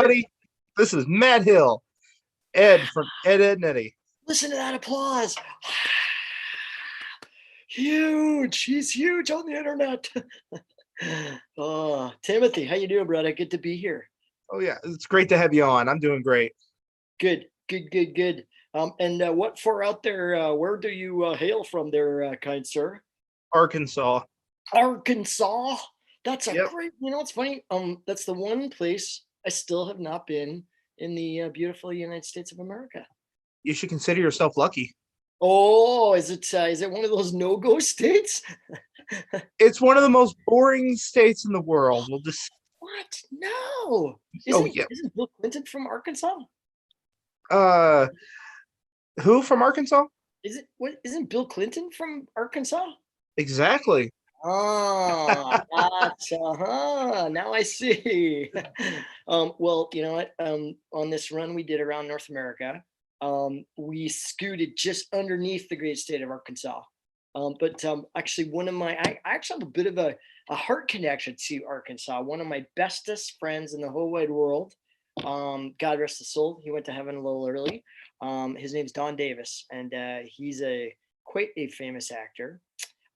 everybody. This is Matt Hill, Ed from Ed, and Eddie. Listen to that applause. Huge. He's huge on the internet. Oh, Timothy, how you doing, brother? Good to be here. Oh, yeah, it's great to have you on. I'm doing great. Good, good, good, good. And what for out there? Where do you hail from, there, kind sir? Arkansas. Arkansas. That's a Yep. great. You know, it's funny. That's the one place I still have not been in the beautiful United States of America. You should consider yourself lucky. Oh, is it one of those no-go states? It's one of the most boring states in the world. We'll just. What? No. Oh, Isn't yeah. isn't Bill Clinton from Arkansas? Uh, who from Arkansas? Isn't Bill Clinton from Arkansas? Exactly. Oh, that's now I see. Well, you know what? On this run we did around North America, we scooted just underneath the great state of Arkansas. But actually, I actually have a bit of a heart connection to Arkansas. One of my bestest friends in the whole wide world. God rest his soul. He went to heaven a little early. His name's Don Davis, and he's a quite a famous actor.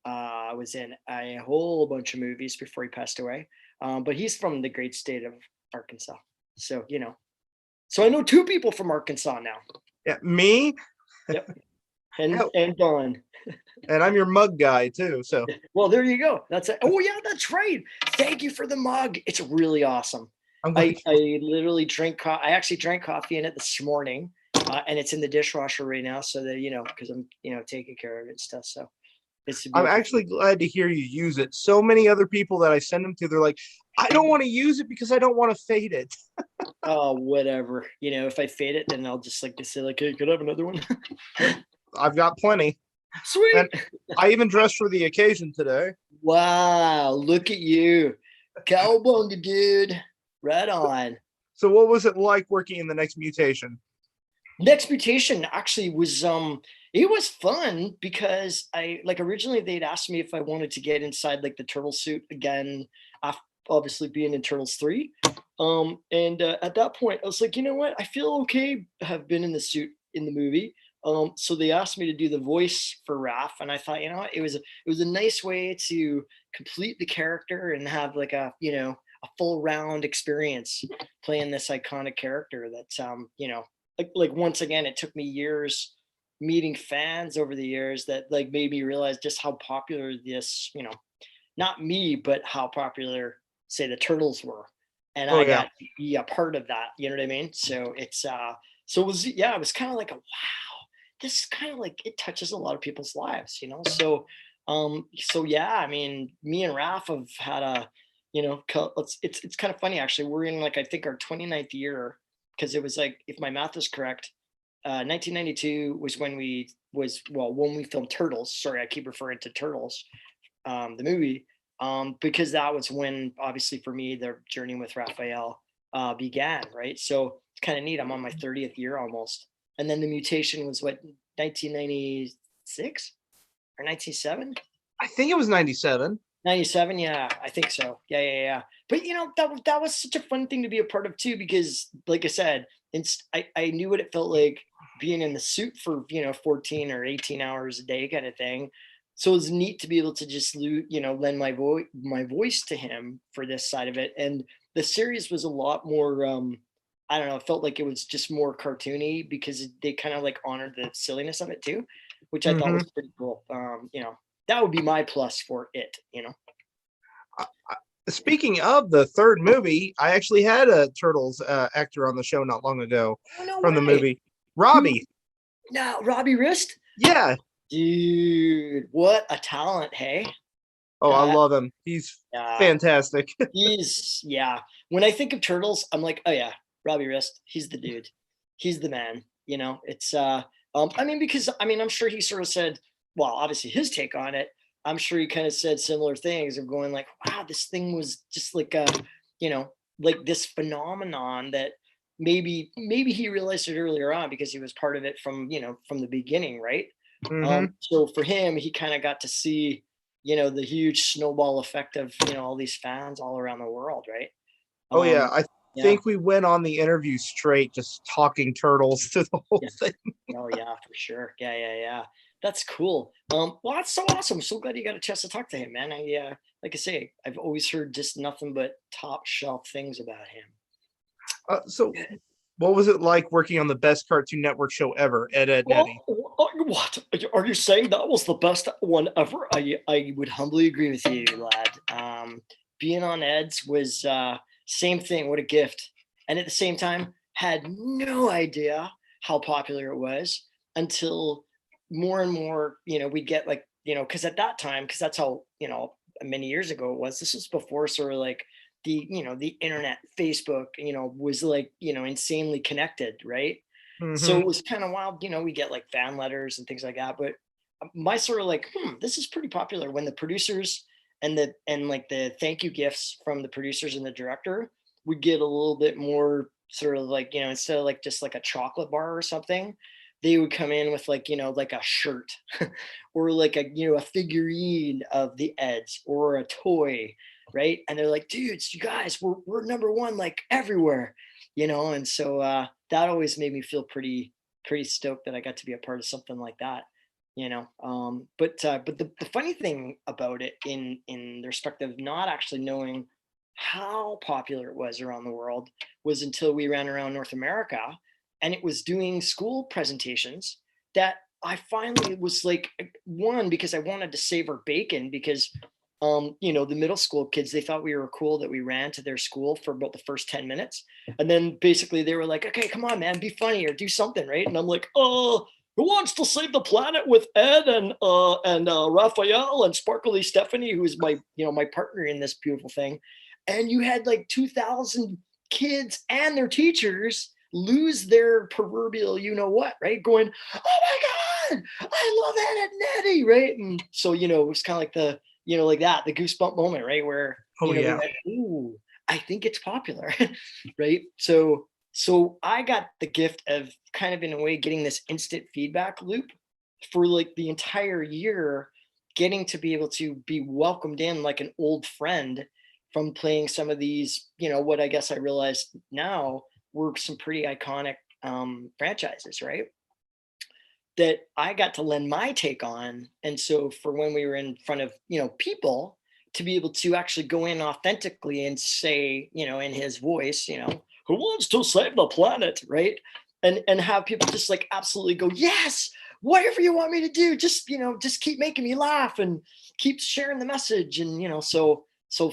Was in a whole bunch of movies before he passed away. But he's from the great state of Arkansas. So, you know, so I know two people from Arkansas now. Yeah, me. Yep. And Don. And I'm your mug guy too. So, well, there you go. That's it. Oh yeah, that's right. Thank you for the mug. It's really awesome. I literally I actually drank coffee in it this morning, and it's in the dishwasher right now. So that, you know, because I'm, you know, taking care of it and stuff. So I'm actually glad to hear you use it. So many other people that I send them to, they're like, I don't want to use it because I don't want to fade it. Oh, whatever. You know, if I fade it, then I'll just like to say, like, hey, could I have another one? I've got plenty. Sweet. And I even dressed for the occasion today. Wow, look at you. Cowabunga, dude. Right on. So what was it like working in the Next Mutation? Next Mutation actually was it was fun because originally they'd asked me if I wanted to get inside like the turtle suit again, after obviously being in Turtles 3. And at that point I was like, you know what? I feel okay have been in the suit in the movie. So they asked me to do the voice for Raph, and I thought, you know what, it was a nice way to complete the character and have like a, you know, a full round experience playing this iconic character that's you know, like once again, it took me years meeting fans over the years that like made me realize just how popular this, you know, not me, but how popular, say, the Turtles were. And I got to be a part of that, you know what I mean? So it's so it was, yeah, it was kind of like a wow, this is kind of like, it touches a lot of people's lives, you know? So yeah, I mean, me and Raph have had a, you know, it's kind of funny actually. We're in like, I think our 29th year, because it was like, if my math is correct, 1992 was when when we filmed Turtles. Sorry, I keep referring to Turtles, the movie, because that was when, obviously, for me, the journey with Raphael began. Right, so it's kind of neat. I'm on my 30th year almost, and then the mutation was what, 1996 or 97? I think it was 97. 97, yeah, I think so. Yeah. But you know, that was such a fun thing to be a part of too, because like I said, I knew what it felt like being in the suit for, you know, 14 or 18 hours a day kind of thing. So it was neat to be able to just, you know, lend my voice to him for this side of it. And the series was a lot more I don't know, it felt like it was just more cartoony because they kind of like honored the silliness of it too, which I thought was pretty cool. You know, that would be my plus for it, you know. Speaking of the third movie, I actually had a Turtles actor on the show not long ago from the movie. Robbie. No, Robbie Wrist? Yeah. Dude, what a talent, hey? Oh, I love him. He's fantastic. Yeah. When I think of Turtles, I'm like, oh yeah, Robbie Wrist. He's the dude. He's the man. You know, it's I mean, because I mean, I'm sure he sort of said, well, obviously his take on it, I'm sure he kind of said similar things of going like, wow, this thing was just like a, you know, like this phenomenon that maybe he realized it earlier on because he was part of it from, you know, from the beginning, right? So for him, he kind of got to see, you the huge snowball effect of, all these fans all around the world, right? Oh yeah, Yeah. think we went on the interview straight, just talking turtles to the whole Yeah. thing. Oh yeah, for sure. Yeah, yeah, yeah. That's cool. Well, that's so awesome. So glad you got a chance to talk to him, man. Like I say, I've always heard just nothing but top shelf things about him. So, what was it like working on the best Cartoon Network show ever, Ed, Ed, and Well, Eddie? what are you saying that was the best one ever? I would humbly agree with you, lad. Being on Ed's was same thing. What a gift! And at the same time, had no idea how popular it was until more and more. We'd get like because at that time, because that's how many years ago it was. This was before sort of like the internet, Facebook, was like insanely connected, right? So Hmm. it was kind of wild, we get like fan letters and things like that. But my sort of like, this is pretty popular when the producers and like the thank you gifts from the producers and the director would get a little bit more sort of like, instead of like just like a chocolate bar or something, they would come in with like, like a shirt or like a figurine of the Eds or a toy, right? And they're like, dudes, you guys, we're number one like everywhere, and so that always made me feel pretty stoked that I got to be a part of something like that. But the funny thing about it in the respect of not actually knowing how popular it was around the world was until we ran around North America and it was doing school presentations that I finally was like, one, because I wanted to save our bacon because the middle school kids, they thought we were cool that we ran to their school for about the first 10 minutes. And then basically they were like, okay, come on, man, be funny or do something, right? And I'm like, oh, who wants to save the planet with Ed and Raphael and Sparkly Stephanie, who is my partner in this beautiful thing. And you had like 2,000 kids and their teachers lose their proverbial, what, right? Going, oh my God, I love Ed and Eddie, right? And so, it was kind of like like that, the goosebump moment, right? Where, Oh they yeah. went, ooh, I think it's popular, right? So I got the gift of kind of in a way getting this instant feedback loop for like the entire year, getting to be able to be welcomed in like an old friend from playing some of these, what I guess I realized now were some pretty iconic franchises, right? That I got to lend my take on. And so for when we were in front of, people to be able to actually go in authentically and say, in his voice, who wants to save the planet, right? And have people just like absolutely go, yes, whatever you want me to do, just keep making me laugh and keep sharing the message. And so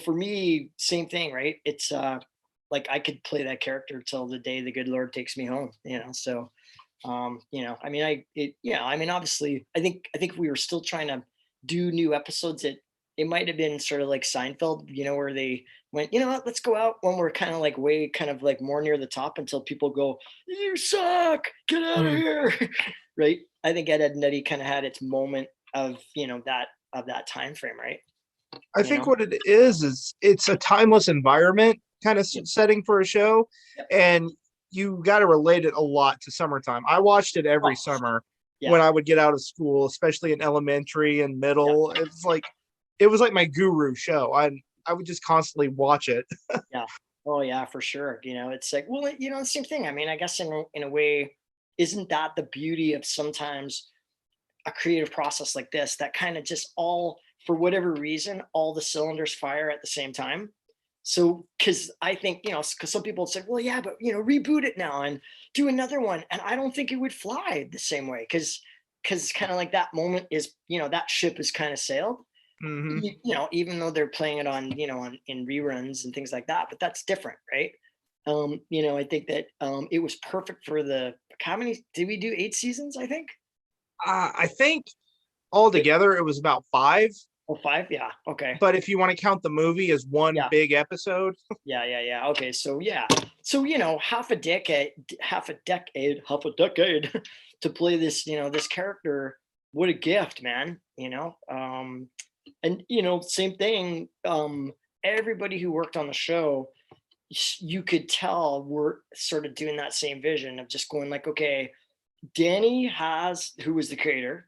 for me, same thing, right? It's like I could play that character till the day the good Lord takes me home, so I mean obviously I think we were still trying to do new episodes. It might have been sort of like Seinfeld, where they went, you know what, let's go out when we're kind of like way kind of like more near the top until people go, you suck, get out of Mm. here. Right? I think Ed, Ed and Eddie kind of had its moment of that time frame, right? I you think know what it is it's a timeless environment kind of yeah, setting for a show, yeah. and you got to relate it a lot to summertime. I watched it every Oh, summer yeah, when I would get out of school, especially in elementary and yeah, middle. It was like my guru show. I would just constantly watch it. yeah. Oh yeah, for sure. It's like, well, the same thing. I mean, I guess in a way, isn't that the beauty of sometimes a creative process like this, that kind of just all, for whatever reason, all the cylinders fire at the same time? So because I think, because some people say, well, yeah, but reboot it now and do another one, and I don't think it would fly the same way, because kind of like that moment is, that ship is kind of sailed. Hmm. Even though they're playing it on, in reruns and things like that, but that's different, right? I think that it was perfect for the, how many did we do? 8 seasons, I think. I think altogether it was about five, Oh, five? Yeah. Okay. but if you want to count the movie as one Yeah. big episode. Yeah. Yeah. Yeah. Okay. So yeah. So half a decade to play this, this character. What a gift, man. And same thing. Everybody who worked on the show, you could tell we're sort of doing that same vision of just going like, okay, Danny has, who was the creator,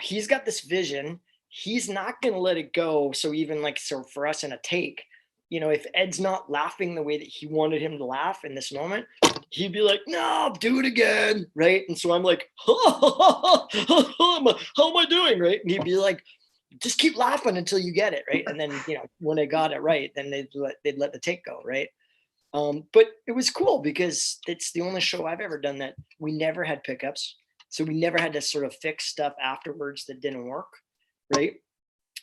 he's got this vision. He's not going to let it go. So even like, so for us in a take, if Ed's not laughing the way that he wanted him to laugh in this moment, he'd be like, no, do it again. Right. And so I'm like, how am I doing? Right. And he'd be like, just keep laughing until you get it. Right. And then, when I got it right, then they'd let the take go. Right. But it was cool because it's the only show I've ever done that we never had pickups. So we never had to sort of fix stuff afterwards that didn't work. Right.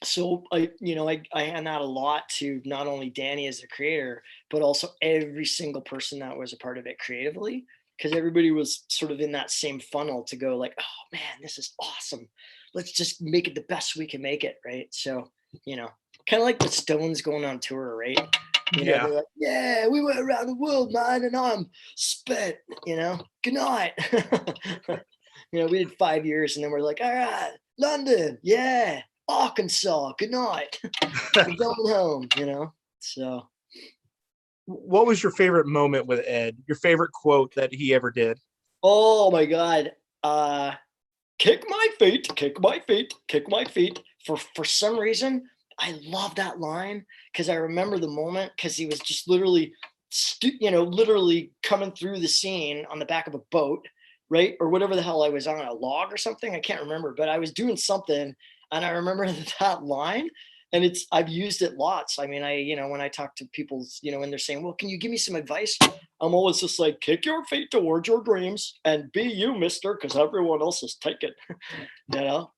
So I hand that a lot to not only Danny as the creator, but also every single person that was a part of it creatively, because everybody was sort of in that same funnel to go like, oh man, this is awesome. Let's just make it the best we can make it. Right. So, kind of like the Stones going on tour, right? Yeah. They're like, yeah, we went around the world, man, and I'm spent, good night. We did 5 years and then we're like, all right, London, yeah, Arkansas, good night. We're going home. So, What was your favorite moment with Ed? Your favorite quote that he ever did? oh my God. Kick my feet, kick my feet, kick my feet. For some reason, I love that line because I remember the moment because he was just literally, literally coming through the scene on the back of a boat, right? Or whatever the hell I was on, a log or something. I can't remember, but I was doing something and I remember that line. And I've used it lots. I mean, when I talk to people, and they're saying, well, can you give me some advice? I'm always just like, kick your feet towards your dreams and be you, mister, because everyone else is taken.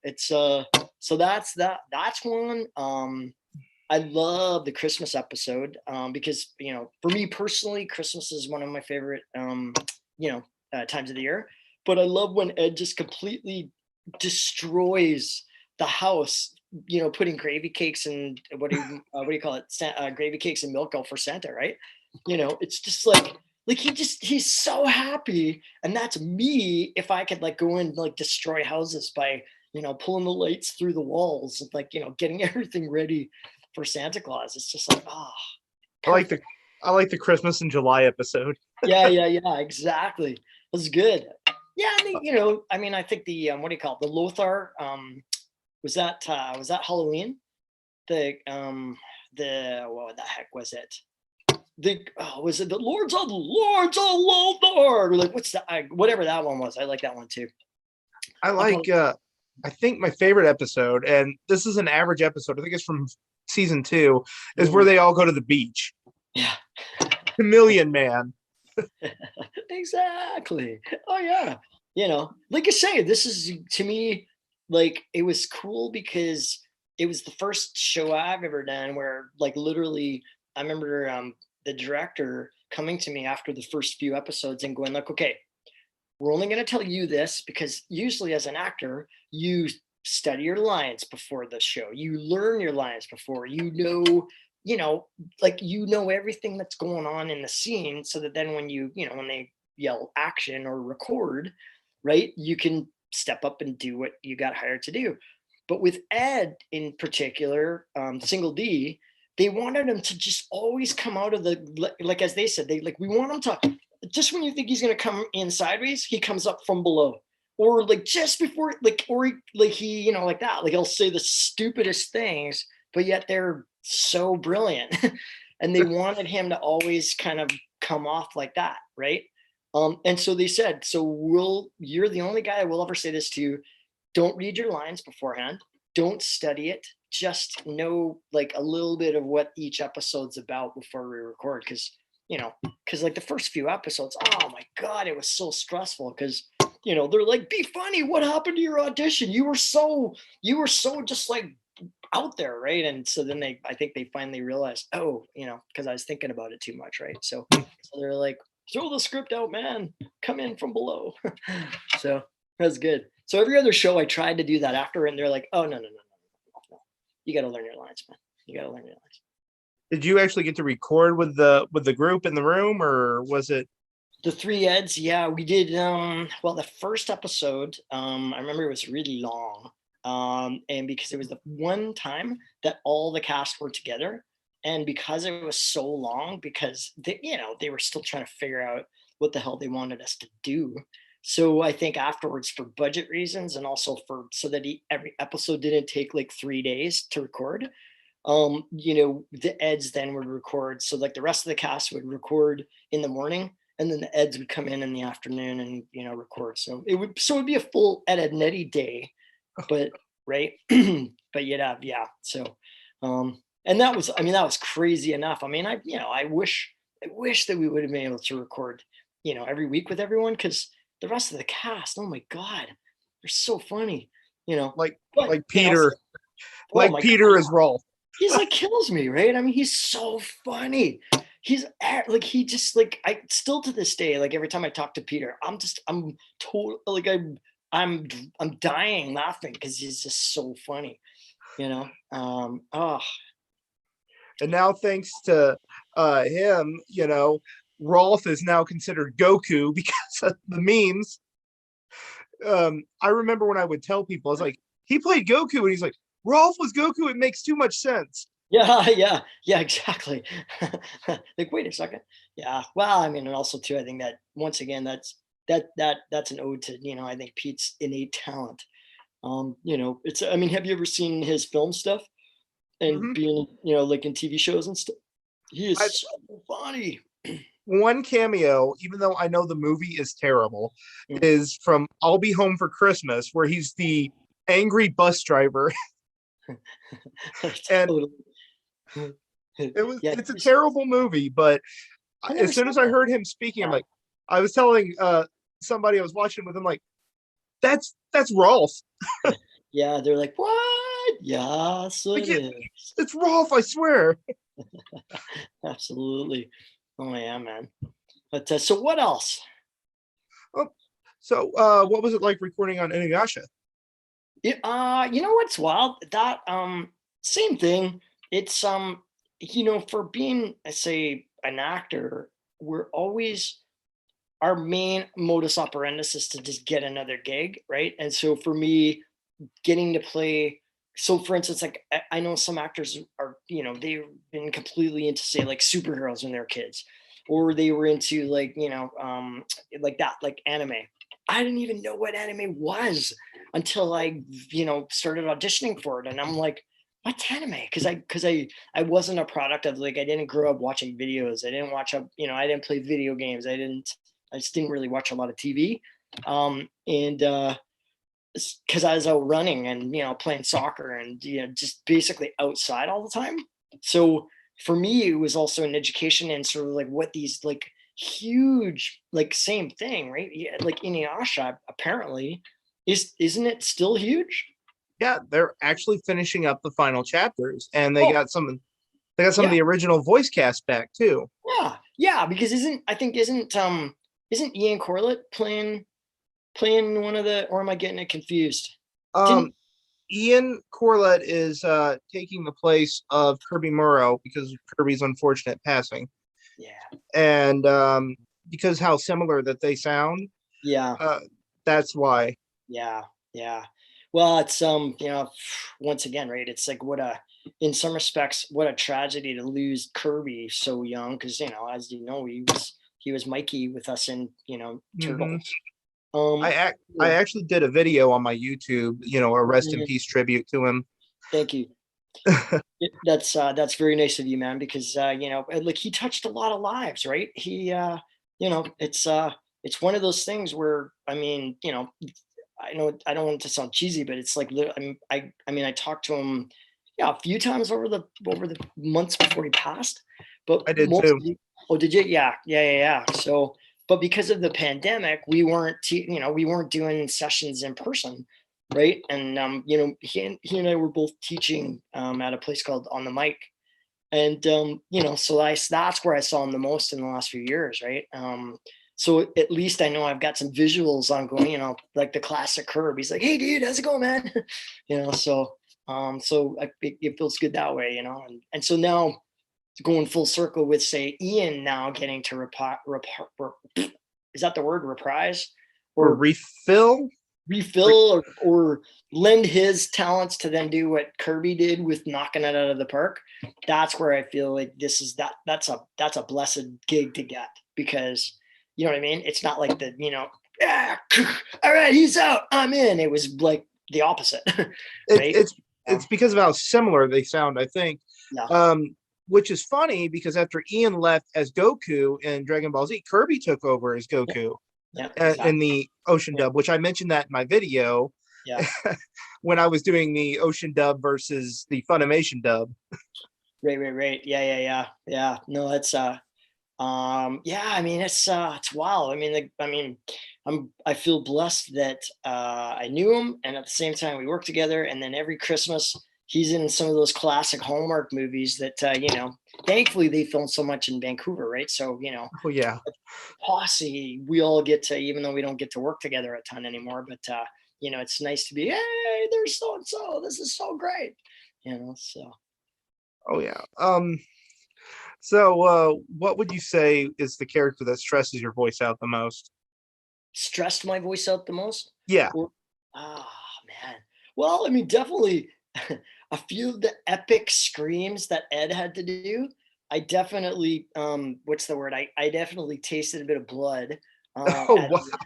It's so that's one. I love the Christmas episode because for me personally, Christmas is one of my favorite times of the year. But I love when Ed just completely destroys the house, putting gravy cakes and what do you call it, gravy cakes and milk out for Santa, right? It's just like he's so happy, and that's me if I could like go and like destroy houses by pulling the lights through the walls and like getting everything ready for Santa Claus. It's just like I like the perfect. I like the Christmas in July episode. Yeah, exactly. That's good. Yeah, and I mean, I think the what do you call it? The Lothar was that Halloween? The what the heck was it? Was it the Lords of Lothar? Or like what's that? Whatever that one was. I like that one too. I I'll like probably I think my favorite episode, and this is an average episode, I think it's from season 2, is where Mhm. they all go to the beach. Yeah. Chameleon Man. Exactly. Oh yeah. Like I say, this is to me like it was cool because it was the first show I've ever done where like literally I remember the director coming to me after the first few episodes and going like, okay, we're only going to tell you this because usually as an actor, you study your lines before the show. You learn your lines before you know, like everything that's going on in the scene so that then when they yell action or record, right, you can step up and do what you got hired to do. But with Ed in particular, Single D, they wanted him to just always come out of like as they said, they like we want him to just when you think he's gonna come in sideways, he comes up from below. Or like just before, like that. Like he'll say the stupidest things, but yet they're so brilliant. And they wanted him to always kind of come off like that, right? And so they said, so you're the only guy I will ever say this to. Don't read your lines beforehand. Don't study it. Just know like a little bit of what each episode's about before we record. Because like the first few episodes, oh my God, it was so stressful because they're like, be funny. What happened to your audition? You were so just like out there, right? And so then I think they finally realized, oh, because I was thinking about it too much, right? So they're like, throw the script out, man. Come in from below. So that's good. So every other show I tried to do that after, and they're like, oh no. You got to learn your lines, man. You got to learn your lines. Did you actually get to record with the group in the room, or was it? The three Eds, yeah, we did. Well, the first episode, I remember it was really long, and because it was the one time that all the cast were together, and because it was so long, because they were still trying to figure out what the hell they wanted us to do. So I think afterwards, for budget reasons, and also for so that every episode didn't take like 3 days to record, the Eds then would record. So like the rest of the cast would record in the morning, and then the Eds would come in the afternoon and record. So it'd be a full Ed, Ed and Eddie day, but right, but you'd have So, and that was crazy enough. I mean, I wish that we would have been able to record, every week with everyone, because the rest of the cast, oh my god, they're so funny, Like But like they also, Peter, oh like my god, Peter is Rolf. he's like kills me, right? I mean, he's so funny. Like he just like I still to this day, like every time I talk to Peter, I'm total like I'm dying laughing because he's just so funny, Oh And now thanks to him, Rolf is now considered Goku because of the memes. I remember when I would tell people, I was like, he played Goku, and he's like, Rolf was Goku. It makes too much sense. yeah, yeah, exactly. Like, wait a second. Yeah. Well, I mean, and also too, I think that once again, that's an ode to, I think Pete's innate talent. It's I mean, have you ever seen his film stuff and Mhm. being, like in TV shows and stuff? He I is so funny. One cameo, even though I know the movie is terrible, Mm. is from I'll Be Home for Christmas, where he's the angry bus driver. And Totally. Yeah, it's a terrible movie, but I never as soon saw as I that. heard him speaking, I'm Yeah. like, I was telling somebody I was watching with him, like, that's Rolf. Yeah, they're like, what? Yeah, so Like it is. it's Rolf, I swear. Absolutely. Oh yeah, man. But so what else? Oh, so what was it like recording on Inuyasha? Yeah, you know what's wild? That same thing. It's for being, I say, an actor, we're always our main modus operandus is to just get another gig, right? And so for me, getting to play, so for instance, like I know some actors are, they've been completely into, say, like superheroes when they're kids, or they were into like, like that, like anime. I didn't even know what anime was until I, started auditioning for it. And I'm like, what's anime? Because I wasn't a product of, like, I didn't grow up watching videos. I didn't watch up, I didn't play video games. I just didn't really watch a lot of TV. And because I was out running and, playing soccer and, just basically outside all the time. So for me, it was also an education and sort of like what these like huge, like same thing, right? Yeah, like Inuyasha apparently isn't it still huge? Yeah, they're actually finishing up the final chapters, and Oh, they got some of yeah, the original voice cast back too. yeah. Because isn't Ian Corlett playing one of the, or am I getting it confused? Um, Didn't Ian Corlett is taking the place of Kirby Morrow because of Kirby's unfortunate passing, Yeah, and because how similar that they sound, yeah. uh, that's why. Yeah, yeah. Well, it's once again, right? It's like in some respects, what a tragedy to lose Kirby so young, because as you know, he was Mikey with us in Hmm. Turtles. Um, I yeah, actually did a video on my YouTube, a rest in mhm, peace tribute to him. thank you. That's very nice of you, man, because like he touched a lot of lives, right? It's one of those things where, I mean, I know I don't want it to sound cheesy, but it's like I mean I talked to him, yeah, a few times over the months before he passed, but I did too. mostly. Oh, did you? Yeah, yeah, yeah, yeah. So, but because of the pandemic, we weren't doing sessions in person, right? And he and I were both teaching at a place called On the Mic, and so that's where I saw him the most in the last few years, right? So at least I know I've got some visuals on going, like the classic Curb. He's like, "Hey, dude, how's it going, man?" It feels good that way, and so now going full circle with, say, Ian now getting to is that the word, reprise, Or or refill. Re- refill, or lend his talents to then do what Kirby did with knocking it out of the park. That's where I feel like this is that's a blessed gig to get, because you know what I mean? It's not like "Ah, all right, he's out, I'm in." It was like the opposite, it's right? it's Yeah. it's because of how similar they sound, I think. Yeah, Which is funny because after Ian left as Goku in Dragon Ball Z, Kirby took over as yeah, Goku yeah, in exactly. the Ocean Yeah, dub, which I mentioned that in my video yeah. when I was doing the Ocean dub versus the Funimation dub. Right, right, right. Yeah, yeah, yeah, yeah. No, that's yeah, I mean it's wild. I mean, like, I mean, I feel blessed that I knew him, and at the same time we worked together. And then every Christmas he's in some of those classic Hallmark movies that thankfully they film so much in Vancouver, right? So Oh yeah. posse, we all get to, even though we don't get to work together a ton anymore, but it's nice to be, hey, there's so and so. This is so great, so. Oh yeah. So what would you say is the character that stresses your voice out the most? Stressed my voice out the most? Yeah. Or ah, man. Well, I mean, definitely a few of the epic screams that Ed had to do. I definitely, what's the word? I definitely tasted a bit of blood Oh at wow. the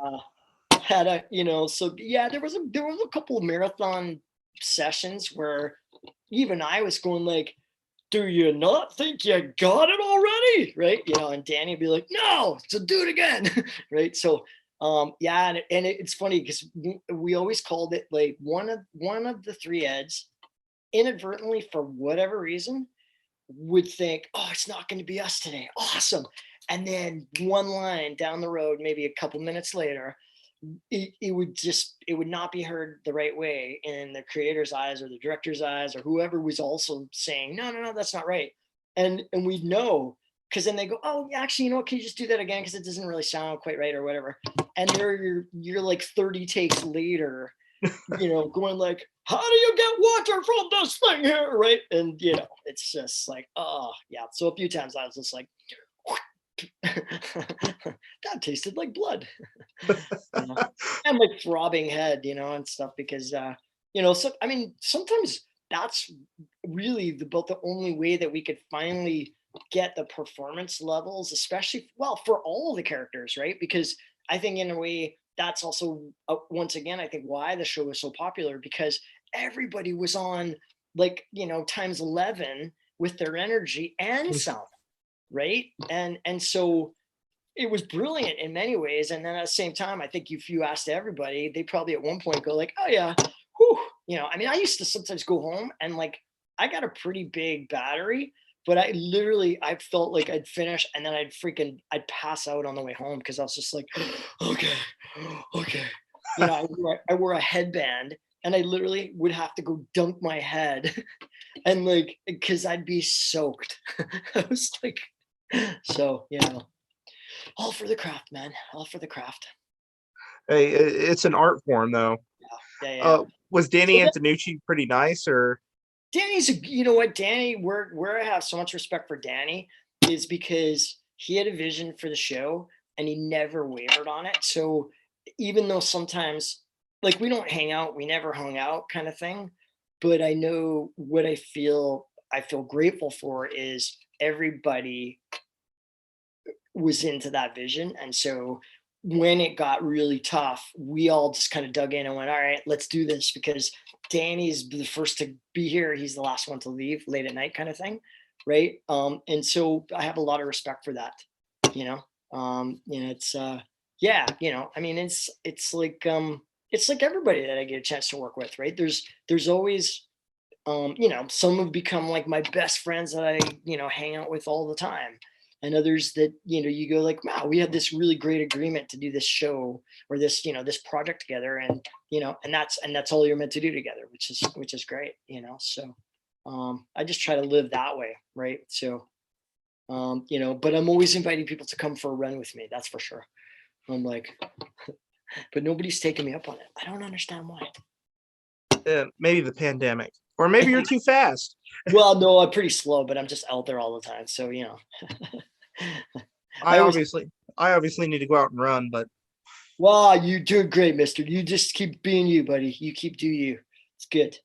end. Had a, so yeah, there was a couple of marathon sessions where even I was going like, do you not think you got it already? Right. And Danny would be like, no, so do it again. Right. So, yeah. It's funny because we always called it like one of the three Eds inadvertently, for whatever reason, would think, oh, it's not going to be us today. Awesome. And then one line down the road, maybe a couple minutes later, it would not be heard the right way in the creator's eyes or the director's eyes or whoever was also saying, no, no, no, that's not right. And we know, because then they go, oh, actually, can you just do that again, because it doesn't really sound quite right or whatever. And you're like 30 takes later, going like, how do you get water from this thing here, right? And it's just like, oh yeah. So a few times I was just like, that tasted like blood. you know, and like throbbing head, and stuff, because so I mean, sometimes that's really about the only way that we could finally get the performance levels, especially, well, for all of the characters, right? Because I think in a way that's also, once again, I think why the show was so popular, because everybody was on, like, times 11 with their energy and sound, right? And so it was brilliant in many ways. And then at the same time, I think if you asked everybody, they probably at one point go like, oh yeah, whew. I mean, I used to sometimes go home and like, I got a pretty big battery, but I felt like I'd finish and then I'd pass out on the way home, because I was just like, okay, okay. I wore a headband, and I literally would have to go dunk my head and like, because I'd be soaked. I was like, so, all for the craft, man. All for the craft. Hey, it's an art form though. Yeah, yeah, yeah. Was So Danny Antonucci pretty nice or? Danny's, you know what, Danny, where I have so much respect for Danny is because he had a vision for the show and he never wavered on it. So even though sometimes, like, we don't hang out, we never hung out, kind of thing. But I know what I feel grateful for is everybody was into that vision. And so when it got really tough, we all just kind of dug in and went, all right, let's do this, because Danny's the first to be here. He's the last one to leave late at night, kind of thing. Right. And so I have a lot of respect for that, you know. It's yeah, I mean, it's like everybody that I get a chance to work with, right? There's always some have become like my best friends that I, hang out with all the time. And others that, you go like, wow, we had this really great agreement to do this show or this, this project together. And, and that's all you're meant to do together, which is great, So I just try to live that way. Right. So, but I'm always inviting people to come for a run with me. That's for sure. I'm like, but nobody's taking me up on it. I don't understand why. Maybe the pandemic, or maybe you're too fast. Well, no, I'm pretty slow, but I'm just out there all the time. So, I I always, obviously, I obviously need to go out and run, but wow, you doing great, mister. You just keep being you, buddy. You keep do you. It's good.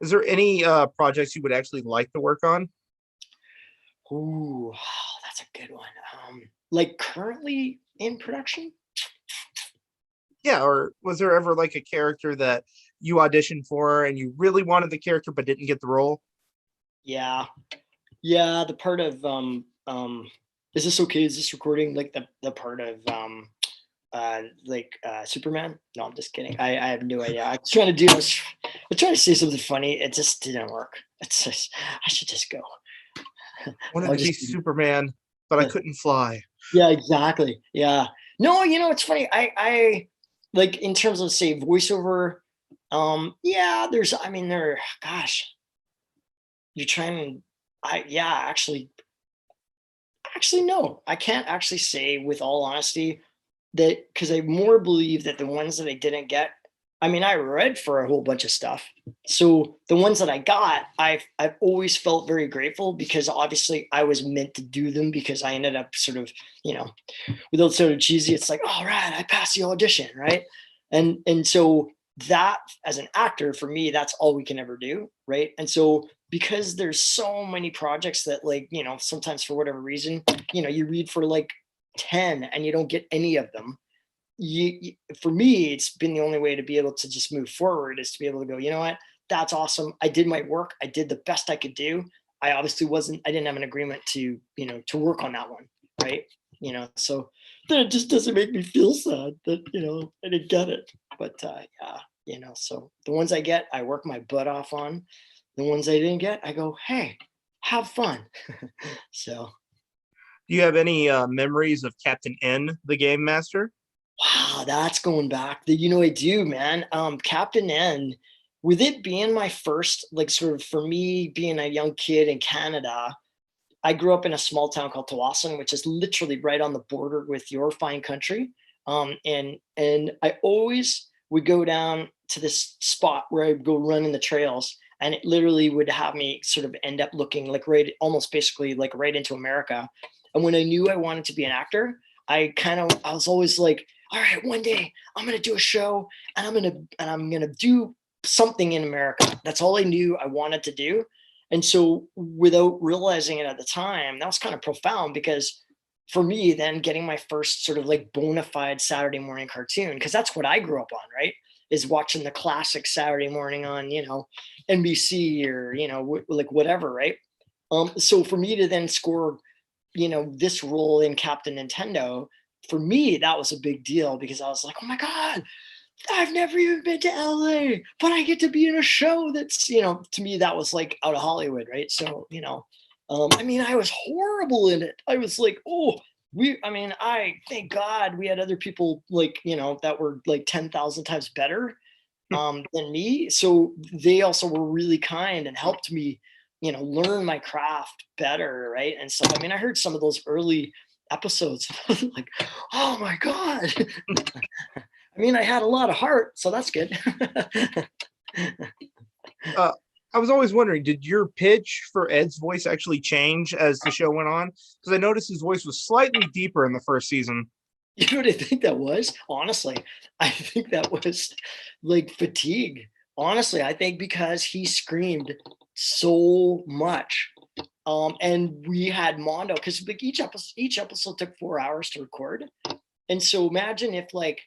is there any projects you would actually like to work on? Ooh, that's a good one. Like currently in production? Yeah, or was there ever like a character that you auditioned for and you really wanted the character but didn't get the role? Yeah. Yeah, the part of is this okay? Is this recording? Like the part of Superman? No, I'm just kidding. I have no idea. I was trying to say something funny. It just didn't work. It's just I should just go. Wanted I'll to be just Superman, but I couldn't fly. yeah, exactly. Yeah. No, it's funny. I like in terms of say voiceover, yeah, there's I mean there gosh, you're trying I yeah, actually no. I can't actually say with all honesty that because I more believe that the ones that I didn't get, I mean, I read for a whole bunch of stuff. So the ones that I got, I've always felt very grateful because obviously I was meant to do them because I ended up sort of, you know, without sort of cheesy, it's like, all right, I passed the audition, right? And so that as an actor, for me, that's all we can ever do, right? And so because there's so many projects that like, sometimes for whatever reason, you read for like 10 and you don't get any of them. For me, it's been the only way to be able to just move forward is to be able to go, you know what, that's awesome. I did my work. I did the best I could do. I didn't have an agreement to, to work on that one. Right. So then it just doesn't make me feel sad that, I didn't get it. But yeah, so the ones I get, I work my butt off on. The ones I didn't get, I go, hey, have fun. So Do you have any memories of Captain N, the game master? wow, that's going back. I do, man. Captain N, with it being my first, like, sort of for me being a young kid in Canada, I grew up in a small town called Tawasin, which is literally right on the border with your fine country. And I always would go down to this spot where I would go run in the trails, and it literally would have me sort of end up looking like right, almost basically like right into America. And when I knew I wanted to be an actor, I was always like, all right, one day I'm gonna do a show, and I'm gonna do something in America. That's all I knew I wanted to do. And so without realizing it at the time, that was kind of profound because for me, then getting my first sort of like bona fide Saturday morning cartoon, because that's what I grew up on, right? Is watching the classic Saturday morning on, NBC or, like whatever, right? So for me to then score, this role in Captain Nintendo, for me, that was a big deal because I was like, oh my God, I've never even been to LA, but I get to be in a show that's, to me, that was like out of Hollywood, right? So, I mean, I was horrible in it. I was like, oh, I thank God we had other people like, that were like 10,000 times better than me. So they also were really kind and helped me, learn my craft better, right? And so, I mean, I heard some of those early episodes, like, oh my God. I mean, I had a lot of heart, so that's good. uh, I was always wondering, did your pitch for Ed's voice actually change as the show went on? Because I noticed his voice was slightly deeper in the first season. You know what I think that was? Honestly, I think that was like fatigue. Honestly, I think because he screamed so much. And we had Mondo because like each episode took 4 hours to record. And so imagine if like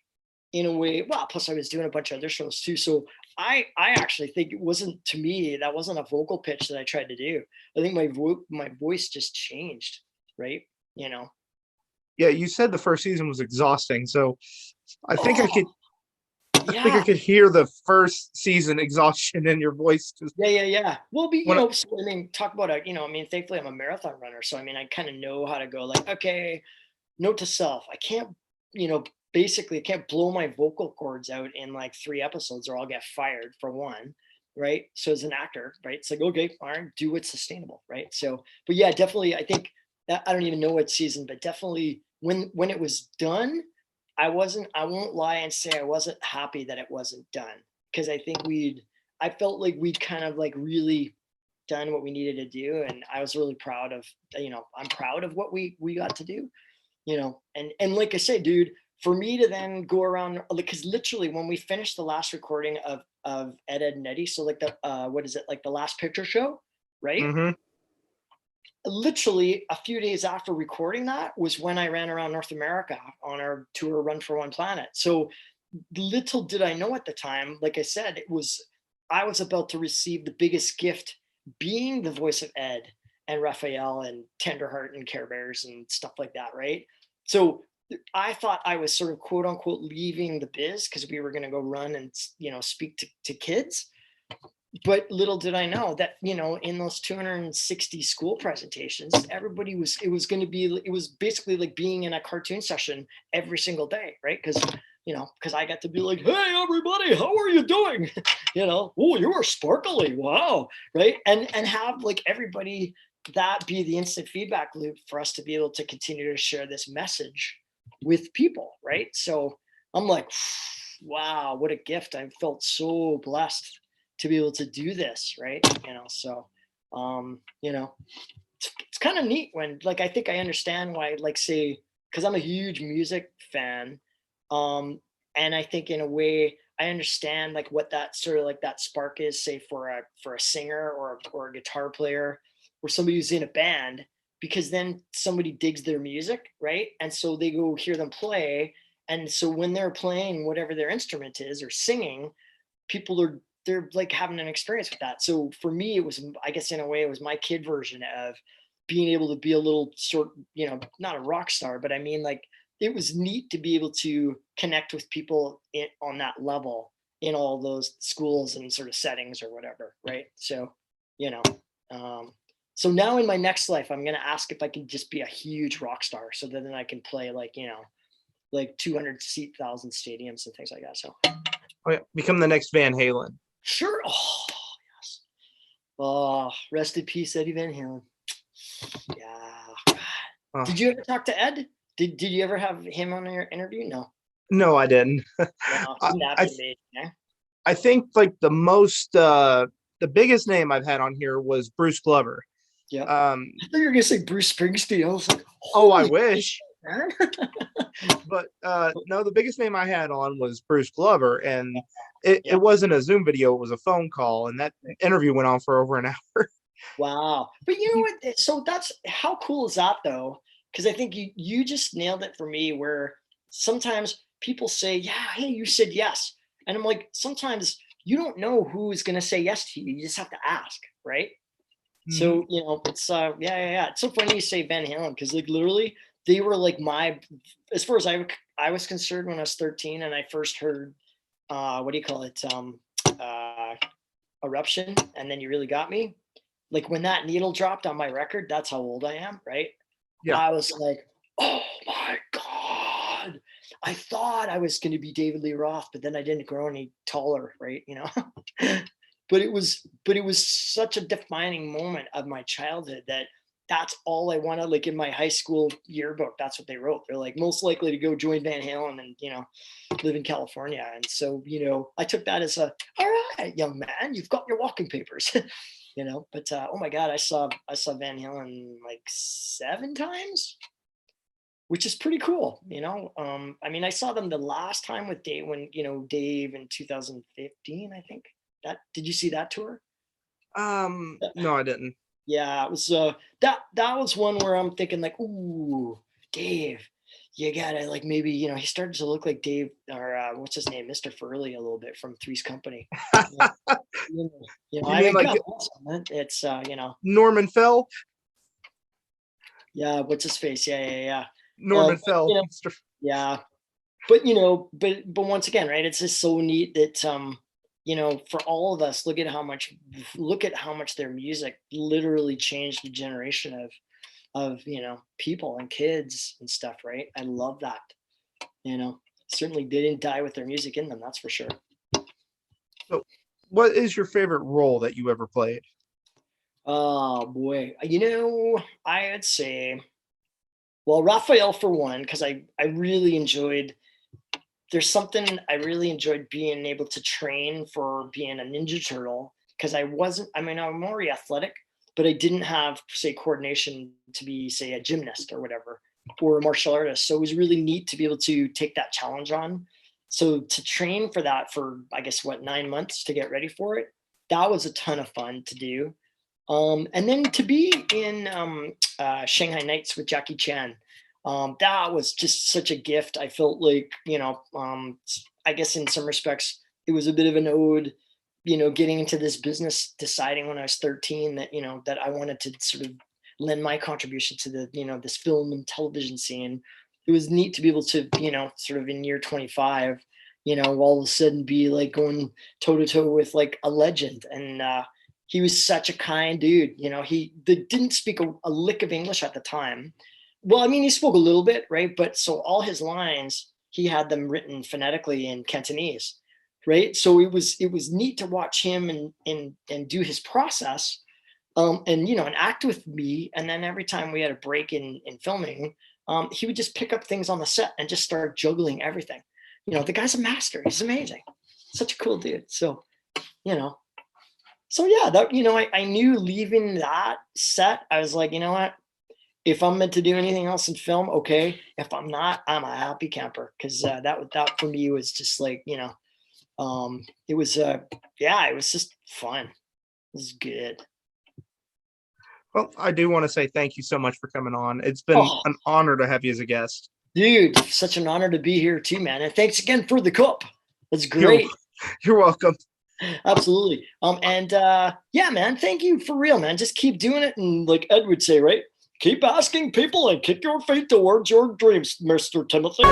in a way, well, plus I was doing a bunch of other shows too. So I actually think it wasn't to me, that wasn't a vocal pitch that I tried to do. I think my voice just changed, right? You know. Yeah, you said the first season was exhausting, so I think I Oh could I think I yeah. could hear the first season exhaustion in your voice. Just Yeah. Well, when so, I mean, talk about thankfully I'm a marathon runner. So I mean I kind of know how to go like, okay, note to self, I can't, basically I can't blow my vocal cords out in like 3 episodes or I'll get fired for one. Right. So as an actor, right, it's like, okay, all right, do what's sustainable. Right. So, but yeah, definitely, I think that I don't even know what season, but definitely when it was done, I won't lie and say I wasn't happy that it wasn't done. Cause I felt like we'd kind of like really done what we needed to do. And I was really proud of, I'm proud of what we got to do, and like I say, dude, for me to then go around because literally when we finished the last recording of Ed and Eddie, so like the what is it, like the last picture show, right? mm-hmm. Literally a few days after recording that was when I ran around North America on our tour Run for One Planet. So little did I know at the time, like I said, I was about to receive the biggest gift, being the voice of Ed and Raphael and Tenderheart and Care Bears and stuff like that, right? So I thought I was sort of quote unquote leaving the biz because we were going to go run and speak to kids. But little did I know that, in those 260 school presentations, it was going to be, it was basically like being in a cartoon session every single day, right? Because I got to be like, hey, everybody, how are you doing? Oh, you are sparkly. Wow. Right. And have like everybody that be the instant feedback loop for us to be able to continue to share this message with people. Right. So I'm like, wow, what a gift. I felt so blessed to be able to do this, right? So it's kind of neat when, like, I think I understand why, like, say, because I'm a huge music fan, um and I think in a way I understand like what that sort of like that spark is, say, for a singer or a guitar player or somebody who's in a band, because then somebody digs their music, right? And so they go hear them play, and so when they're playing whatever their instrument is or singing, people are they're like having an experience with that. So for me, it was, I guess in a way, it was my kid version of being able to be a little sort, not a rock star, but I mean, like, it was neat to be able to connect with people on that level in all those schools and sort of settings or whatever, right? So, you know, um, so now in my next life, I'm gonna ask if I can just be a huge rock star, so that then I can play like, like 200 seat thousand stadiums and things like that. So Oh, yeah. Become the next Van Halen. sure. Oh, yes. Oh, rest in peace, Eddie Van Halen. Yeah. Oh, Did you ever talk to Ed? Did you ever have him on your interview? No. no, I didn't. No, I, that'd I be amazing. Eh? I think like the biggest name I've had on here was Bruce Glover. Yep. Um, I thought you were gonna say Bruce Springsteen. I was like, oh, I holy wish. man. But no, the biggest name I had on was Bruce Glover, and it Yeah. wasn't a Zoom video; it was a phone call, and that interview went on for over an hour. Wow. But you know what? So that's how cool is that though? Because I think you just nailed it for me. Where sometimes people say, "Yeah, hey, you said yes," and I'm like, sometimes you don't know who is going to say yes to you. You just have to ask, right? Mhm. So it's yeah. It's so funny you say Van Halen because like literally they were like my, as far as I was concerned when I was 13 and I first heard what do you call it, uh Eruption, and then You Really Got Me. Like when that needle dropped on my record, that's how old I am, right? Yeah, I was like, oh my God. I thought I was going to be David Lee Roth, but then I didn't grow any taller, right? But it was such a defining moment of my childhood that that's all I wanted. Like in my high school yearbook, that's what they wrote. They're like, most likely to go join Van Halen and live in California. And so I took that as a, all right, young man, you've got your walking papers. But oh my God, I saw Van Halen like 7 times, which is pretty cool. I mean, I saw them the last time with Dave, when Dave in 2015, I think. That, did you see that tour? no, I didn't. Yeah, it was that was one where I'm thinking like, ooh, Dave, you gotta like, maybe he started to look like Dave, or what's his name, Mr. Furley, a little bit from Three's Company. Yeah, You I mean mean, like God bless him, man. It's Norman Fell? yeah, what's his face? Yeah. Norman But, Fell, Mr. yeah, but once again, right? It's just so neat that for all of us, look at how much their music literally changed the generation of people and kids and stuff, right? I love that. Certainly they didn't die with their music in them, that's for sure. So, what is your favorite role that you ever played? Oh boy, I would say, well, Raphael for one, because I really enjoyed. There's something I really enjoyed being able to train for being a Ninja Turtle, because I mean, I'm more athletic, but I didn't have, say, coordination to be, say, a gymnast or whatever, or a martial artist. So it was really neat to be able to take that challenge on. So to train for that for, I guess, 9 months to get ready for it, that was a ton of fun to do. And then to be in Shanghai Nights with Jackie Chan. That was just such a gift. I felt like, I guess in some respects, it was a bit of an ode, getting into this business, deciding when I was 13 that, that I wanted to sort of lend my contribution to the, this film and television scene. It was neat to be able to, sort of in year 25, all of a sudden be like going toe to toe with like a legend. And he was such a kind dude. He didn't speak a lick of English at the time. Well, I mean, he spoke a little bit, right? But so all his lines, he had them written phonetically in Cantonese, right? So it was neat to watch him and do his process, and act with me. And then every time we had a break in filming, he would just pick up things on the set and just start juggling everything. The guy's a master. He's amazing. Such a cool dude. So, you know, so yeah, that I knew leaving that set, I was like, you know what? If I'm meant to do anything else in film, okay. If I'm not, I'm a happy camper, because that for me was just like, it was yeah, it was just fun. It was good. Well, I do want to say thank you so much for coming on. It's been Oh, an honor to have you as a guest. dude, such an honor to be here too, man. And thanks again for the cup. That's You're, great. you're welcome. Absolutely. And yeah, man, thank you for real, man. Just keep doing it. And like Ed would say, right? Keep asking people and kick your feet towards your dreams, Mr. Timothy.